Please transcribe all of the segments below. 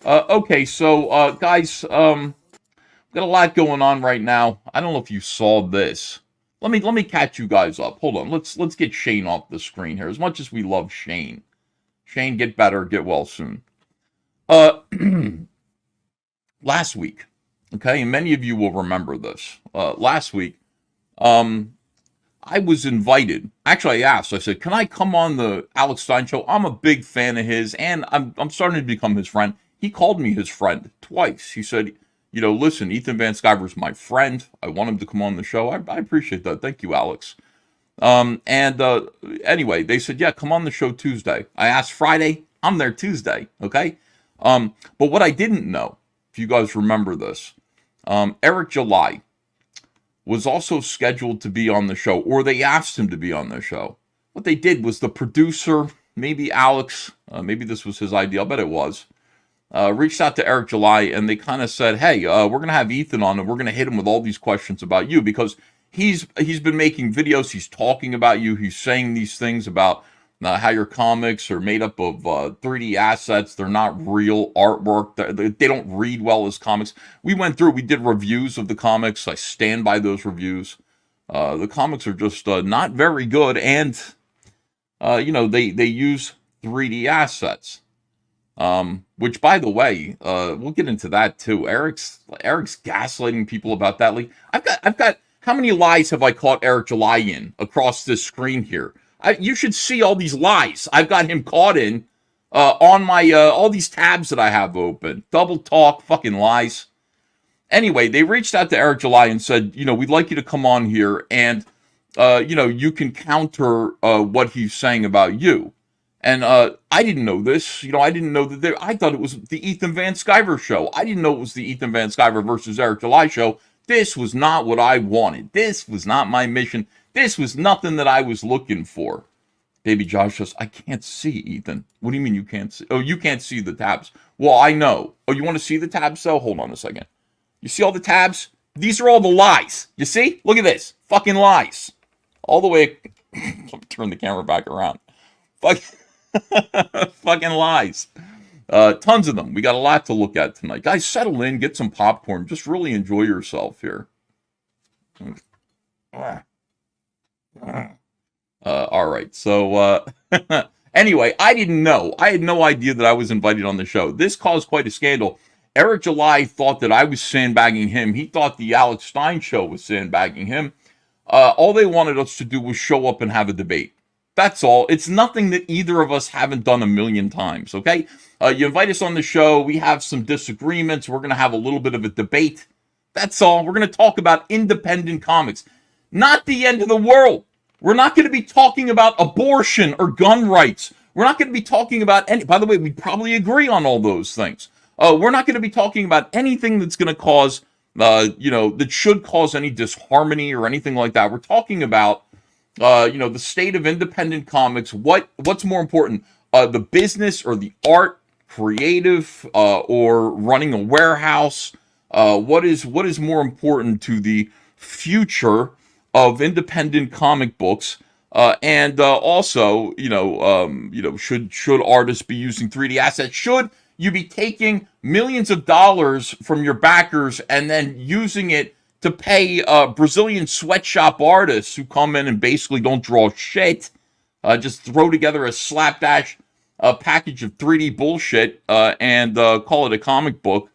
Okay, so guys, got a lot going on right now. I don't know if you saw this. Let me catch you guys up. Hold on. Let's get Shane off the screen here. As much as we love Shane, Shane, get better, get well soon. Uh, last week, okay, and many of you will remember this. Last week, um, I was invited. Actually, I asked. I said, "Can I come on the Alex Stein show?" I'm a big fan of his, and I'm starting to become his friend. He called me his friend twice. He said, listen, Ethan Van Sciver's my friend. I want him to come on the show. I appreciate that. Thank you, Alex. And anyway, they said, yeah, come on the show Tuesday. I asked Friday. I'm there Tuesday. Okay. But what I didn't know, if you guys remember this, Eric July was also scheduled to be on the show, or they asked him to be on the show. What they did was the producer, maybe Alex, maybe this was his idea, I bet it was, reached out to Eric July, and they kind of said, hey, we're going to have Ethan on, and we're going to hit him with all these questions about you, because he's been making videos, he's talking about you, he's saying these things about how your comics are made up of 3D assets. They're not real artwork. They don't read well as comics. We did reviews of the comics. I stand by those reviews. The comics are just not very good, and they use 3D assets. Which, by the way, we'll get into that too. Eric's gaslighting people about that. Like, I've got how many lies have I caught Eric July in across this screen here? You should see all these lies I've got him caught in on my all these tabs that I have open. Double talk, fucking lies. Anyway, they reached out to Eric July and said, we'd like you to come on here and, you can counter what he's saying about you. And I didn't know this. I didn't know that I thought it was the Ethan Van Sciver show. I didn't know it was the Ethan Van Sciver versus Eric July show. This was not what I wanted. This was not my mission. This was nothing that I was looking for. Baby Josh says, I can't see, Ethan. What do you mean you can't see? Oh, you can't see the tabs. Well, I know. Oh, you want to see the tabs, though? Hold on a second. You see all the tabs? These are all the lies. You see? Look at this. Fucking lies. All the way. Let me turn the camera back around. Fucking lies. Tons of them. We got a lot to look at tonight. Guys, settle in. Get some popcorn. Just really enjoy yourself here. All right. So, anyway, I didn't know. I had no idea that I was invited on the show. This caused quite a scandal. Eric July thought that I was sandbagging him. He thought the Alex Stein show was sandbagging him. All they wanted us to do was show up and have a debate. That's all. It's nothing that either of us haven't done a million times, okay? You invite us on the show. We have some disagreements. We're going to have a little bit of a debate. That's all. We're going to talk about independent comics. Not the end of the world. We're not going to be talking about abortion or gun rights. We're not going to be talking about any... By the way, we probably agree on all those things. We're not going to be talking about anything that's going to cause, that should cause any disharmony or anything like that. We're talking about, the state of independent comics. What's more important, the business or the art, creative, or running a warehouse? What is more important to the future of independent comic books? And also, should artists be using 3D assets? Should you be taking millions of dollars from your backers and then using it to pay Brazilian sweatshop artists who come in and basically don't draw shit, just throw together a slapdash package of 3D bullshit and call it a comic book?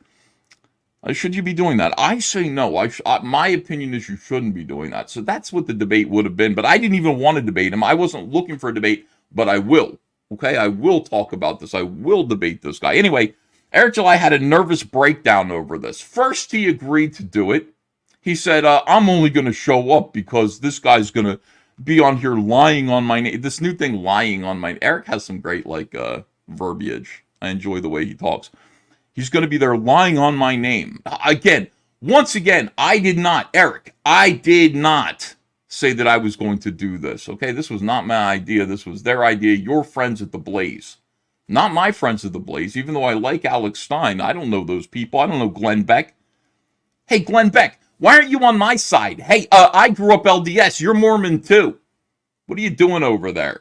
Should you be doing that? I say no. My opinion is you shouldn't be doing that. So that's what the debate would have been. But I didn't even want to debate him. I wasn't looking for a debate, but I will. Okay, I will talk about this. I will debate this guy. Anyway, Eric July had a nervous breakdown over this. First, he agreed to do it. He said, I'm only going to show up because this guy's going to be on here lying on my name. This new thing, lying on my... Eric has some great, verbiage. I enjoy the way he talks. He's going to be there lying on my name. Once again, I did not say that I was going to do this, okay? This was not my idea. This was their idea. Your friends at the Blaze. Not my friends at the Blaze, even though I like Alex Stein. I don't know those people. I don't know Glenn Beck. Hey, Glenn Beck, why aren't you on my side? Hey, I grew up LDS. You're Mormon too. What are you doing over there?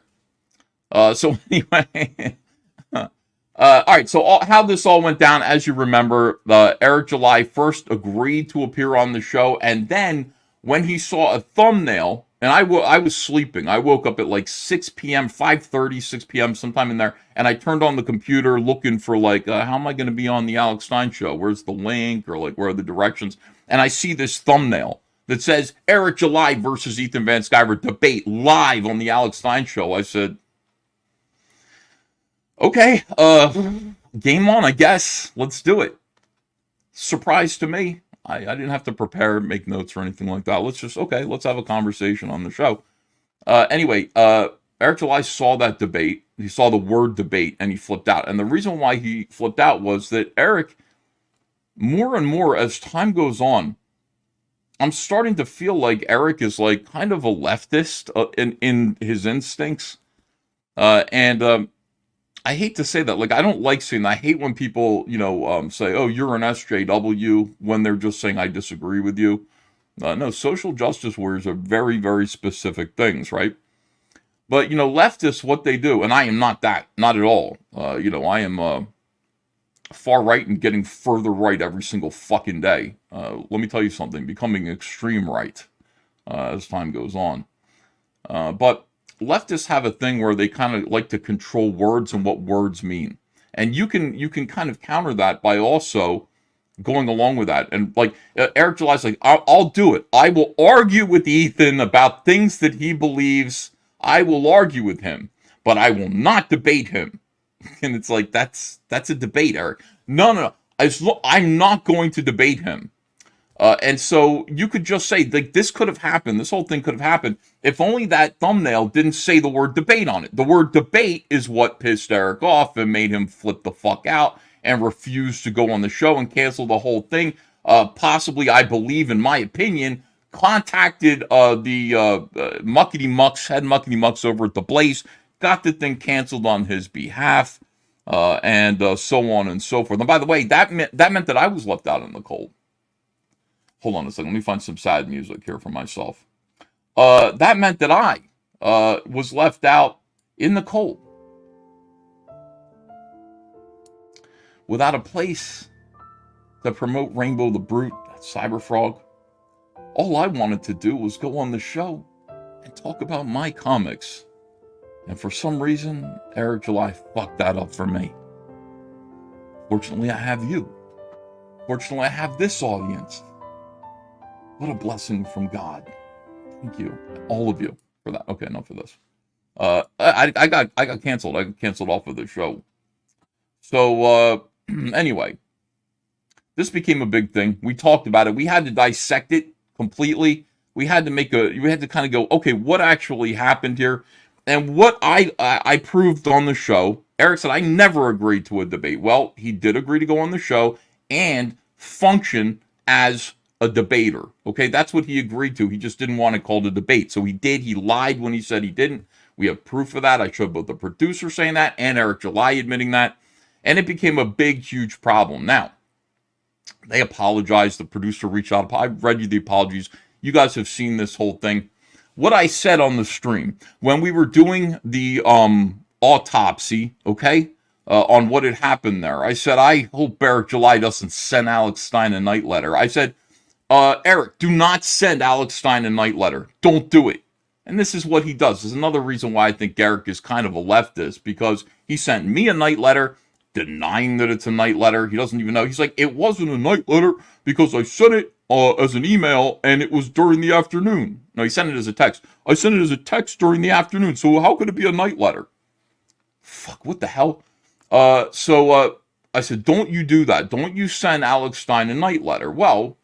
So anyway... All right, so how this all went down, as you remember, Eric July first agreed to appear on the show, and then when he saw a thumbnail, and I was sleeping. I woke up at like 6 p.m., 5:30, 6 p.m., sometime in there, and I turned on the computer looking for like, how am I going to be on the Alex Stein show? Where's the link, or like, where are the directions? And I see this thumbnail that says Eric July versus Ethan Van Sciver debate live on the Alex Stein show. I said, okay, game on, I guess. Let's do it. Surprise to me. I didn't have to prepare, make notes or anything like that. Let's have a conversation on the show. Anyway, Eric July saw that debate. He saw the word debate and he flipped out. And the reason why he flipped out was that Eric, more and more as time goes on, I'm starting to feel like Eric is like kind of a leftist in his instincts. And I hate to say that. Like, I don't like saying that. I hate when people, say, oh, you're an SJW, when they're just saying, I disagree with you. No, social justice warriors are very, very specific things, right? But, leftists, what they do, and I am not that, not at all. I am far right and getting further right every single fucking day. Let me tell you something, becoming extreme right as time goes on. But leftists have a thing where they kind of like to control words and what words mean. And you can kind of counter that by also going along with that. And like Eric July's like, I'll do it. I will argue with Ethan about things that he believes. I will argue with him, but I will not debate him. And it's like, that's a debate, Eric. No. I'm not going to debate him. And so you could just say, like, this could have happened. This whole thing could have happened if only that thumbnail didn't say the word debate on it. The word debate is what pissed Eric off and made him flip the fuck out and refuse to go on the show and cancel the whole thing. Possibly, I believe, in my opinion, contacted the Muckety Mucks, head Muckety Mucks over at The Blaze, got the thing canceled on his behalf, and so on and so forth. And by the way, that meant that I was left out in the cold. Hold on a second. Let me find some sad music here for myself. That meant that I was left out in the cold, without a place to promote Rainbow the Brute, Cyberfrog. All I wanted to do was go on the show and talk about my comics. And for some reason, Eric July fucked that up for me. Fortunately, I have you. Fortunately, I have this audience. What a blessing from God. Thank you, all of you, for that. Okay, enough of this. I got canceled. I got canceled off of the show. So anyway, this became a big thing. We talked about it. We had to dissect it completely. We had to kind of go, okay, what actually happened here? And what I proved on the show, Eric said I never agreed to a debate. Well, he did agree to go on the show and function as a debater. Okay, that's what he agreed to. He just didn't want it called a debate. So he did. He lied when he said he didn't. We have proof of that. I showed both the producer saying that and Eric July admitting that. And it became a big, huge problem. Now, they apologized. The producer reached out. I read you the apologies. You guys have seen this whole thing. What I said on the stream when we were doing the autopsy, okay, on what had happened there, I said, I hope Eric July doesn't send Alex Stein a night letter. I said, Eric, do not send Alex Stein a night letter. Don't do it. And this is what he does. There's another reason why I think Eric is kind of a leftist, because he sent me a night letter denying that it's a night letter. He doesn't even know. He's like, it wasn't a night letter because I sent it as an email and it was during the afternoon. No, he sent it as a text. I sent it as a text during the afternoon. So how could it be a night letter? Fuck, what the hell? So I said, don't you do that. Don't you send Alex Stein a night letter. Well,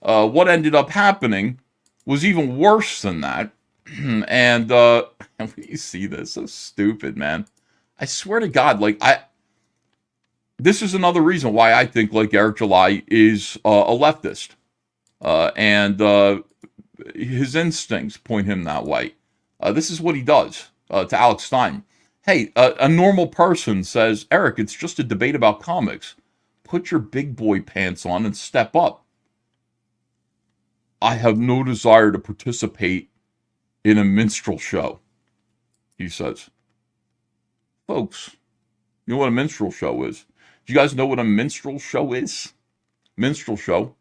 what ended up happening was even worse than that. And you see this, so stupid, man. I swear to God, like, this is another reason why I think, like, Eric July is a leftist. And his instincts point him that way. This is what he does to Alex Stein. Hey, a normal person says, Eric, it's just a debate about comics. Put your big boy pants on and step up. I have no desire to participate in a minstrel show, he says. Folks, You know what a minstrel show is? Do you guys know what a minstrel show is? Minstrel show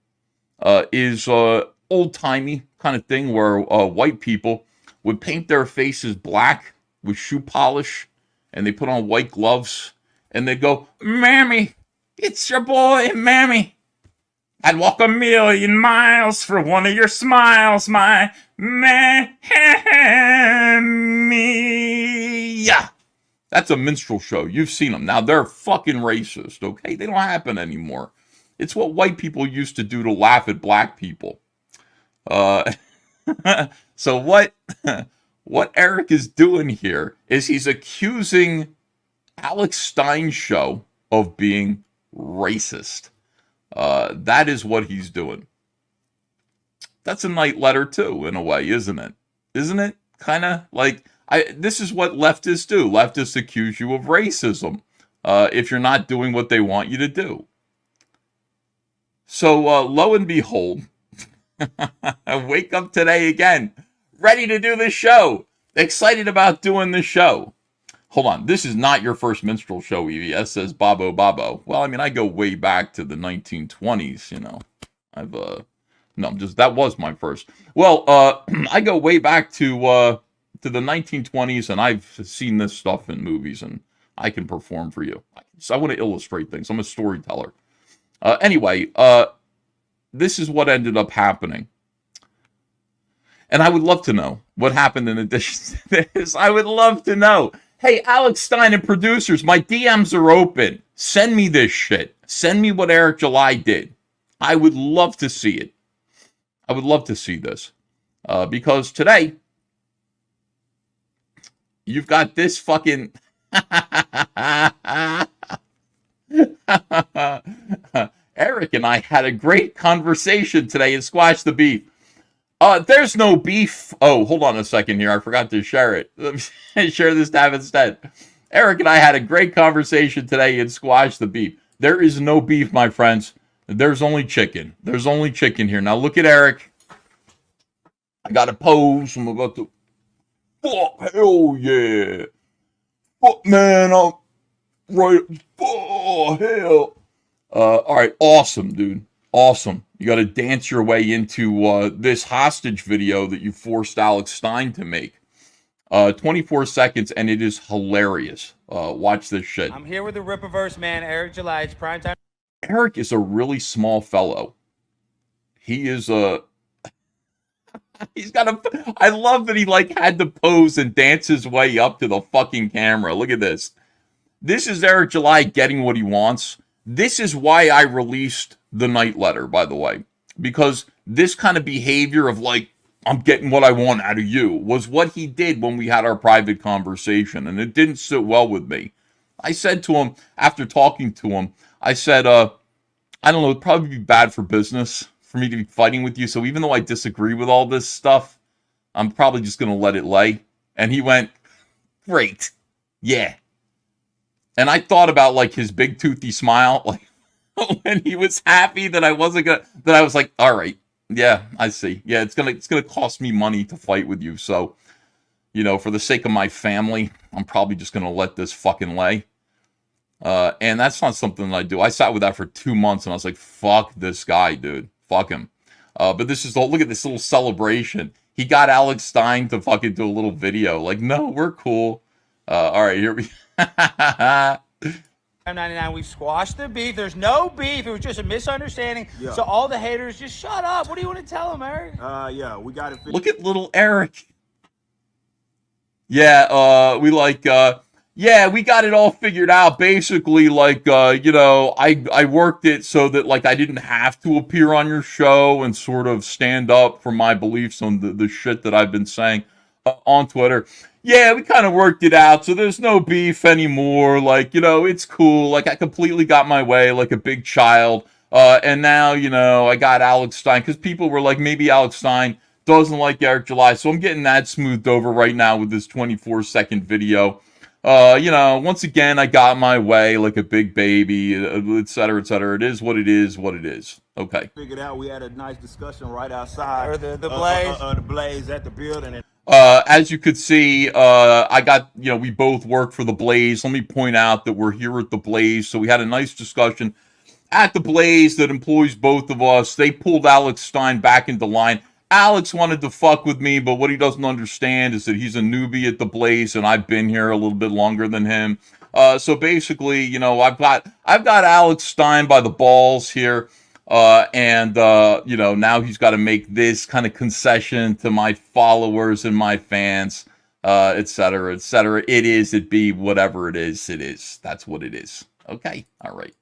is old-timey kind of thing where white people would paint their faces black with shoe polish, and they put on white gloves, and they'd go, "Mammy, it's your boy, Mammy. I'd walk 1,000,000 miles for one of your smiles, my Mammy." Yeah. That's a minstrel show. You've seen them. Now, they're fucking racist, okay? They don't happen anymore. It's what white people used to do to laugh at black people. So what Eric is doing here is he's accusing Alex Stein's show of being racist. That is what he's doing. That's a night letter too, in a way, isn't it? Isn't it? Kind of like, this is what leftists do. Leftists accuse you of racism if you're not doing what they want you to do. So lo and behold, I wake up today again, ready to do this show, excited about doing this show. Hold on, this is not your first minstrel show, EVS, says Bobo Bobo. Well, I mean, I go way back to the 1920s, you know. That was my first. Well, I go way back to the 1920s, and I've seen this stuff in movies, and I can perform for you. So I want to illustrate things. I'm a storyteller. Anyway, this is what ended up happening. And I would love to know what happened in addition to this. I would love to know. Hey, Alex Stein and producers, my DMs are open. Send me this shit. Send me what Eric July did. I would love to see it. I would love to see this. Because today, you've got this fucking... Eric and I had a great conversation today in Squash the Beef. There's no beef. Oh, hold on a second here. I forgot to share it. Share this tab instead. Eric and I had a great conversation today in Squash the Beef. There is no beef, my friends. There's only chicken. There's only chicken here. Now look at Eric. I got a pose. I'm about to... Fuck, hell yeah. Fuck, man, I'm right... Oh, hell. All right, awesome, dude. Awesome. You got to dance your way into this hostage video that you forced Alex Stein to make. 24 seconds, and it is hilarious. Watch this shit. I'm here with the Rippaverse man, Eric July. It's primetime. Eric is a really small fellow. He is a... He's got a... I love that he, like, had to pose and dance his way up to the fucking camera. Look at this. This is Eric July getting what he wants. This is why I released the night letter, by the way. Because this kind of behavior of, like, I'm getting what I want out of you, was what he did when we had our private conversation. And it didn't sit well with me. I said to him, after talking to him, I said, I don't know, it'd probably be bad for business for me to be fighting with you. So even though I disagree with all this stuff, I'm probably just going to let it lay. And he went, great. Yeah. And I thought about, like, his big toothy smile, like, when he was happy that I wasn't gonna, that I was like, all right, yeah, I see. Yeah, it's gonna cost me money to fight with you. So, you know, for the sake of my family, I'm probably just gonna let this fucking lay. And that's not something that I do. I sat with that for 2 months, and I was like, fuck this guy, dude. Fuck him. But this is, look at this little celebration. He got Alex Stein to fucking do a little video. Like, no, we're cool. All right, here we 99, we squashed the beef. There's no beef. It was just a misunderstanding. Yeah. So all the haters, just shut up. What do you want to tell them, Eric? Yeah, we got it. Look at little Eric. Yeah, we like, yeah, we got it all figured out. Basically, like, you know, I worked it so that, like, I didn't have to appear on your show and sort of stand up for my beliefs on the shit that I've been saying on Twitter. Yeah, we kind of worked it out, so there's no beef anymore. Like, you know, it's cool. Like, I completely got my way like a big child. And now, you know, I got Alex Stein, because people were like, maybe Alex Stein doesn't like Eric July. So I'm getting that smoothed over right now with this 24-second video. You know, once again, I got my way like a big baby, et cetera, et cetera. It is what it is, what it is. Okay. Figured out we had a nice discussion right outside Or the Blaze. the Blaze at the building. And As you could see, I got, you know, we both work for the Blaze. Let me point out that we're here at the Blaze. So we had a nice discussion at the Blaze that employs both of us. They pulled Alex Stein back into line. Alex wanted to fuck with me, but what he doesn't understand is that he's a newbie at the Blaze, and I've been here a little bit longer than him. So basically, you know, I've got Alex Stein by the balls here, and you know, now he's got to make this kind of concession to my followers and my fans, et cetera, et cetera. It is, it be, whatever it is, it is. That's what it is. Okay, all right.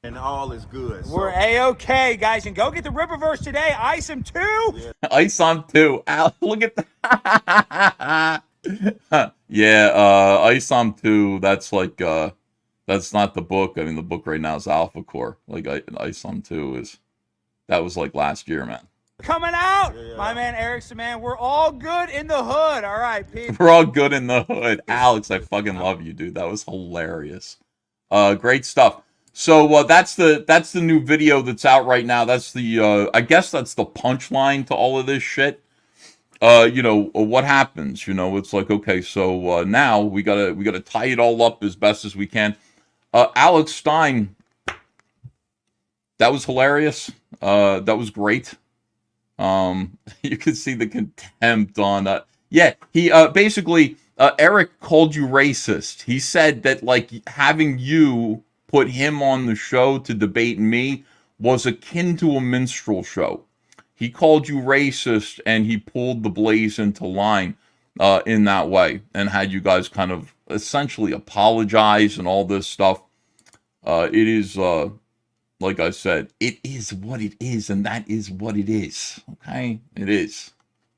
and all is good. So, We're A-OK, guys. And go get the Ripperverse today. Ice him too. Ice on 2. Look at that. Yeah, Ice on 2. That's like, that's not the book. I mean, the book right now is Alpha Core. Like, Ice on 2 is, that was like last year, man. Coming out. My man Eric's the man. We're all good in the hood. All right, people. We're all good in the hood. Alex, I fucking love you, dude. That was hilarious. Great stuff. So that's the new video that's out right now. That's the I guess that's the punchline to all of this shit. You know, what happens? You know, it's like, okay, so now we gotta tie it all up as best as we can. Alex Stein, that was hilarious. That was great. You can see the contempt on yeah, he basically Eric called you racist. He said that like having you put him on the show to debate me was akin to a minstrel show. He called you racist and he pulled the Blaze into line in that way and had you guys kind of essentially apologize and all this stuff. It is like I said, it is what it is, and that is what it is. Okay? It is.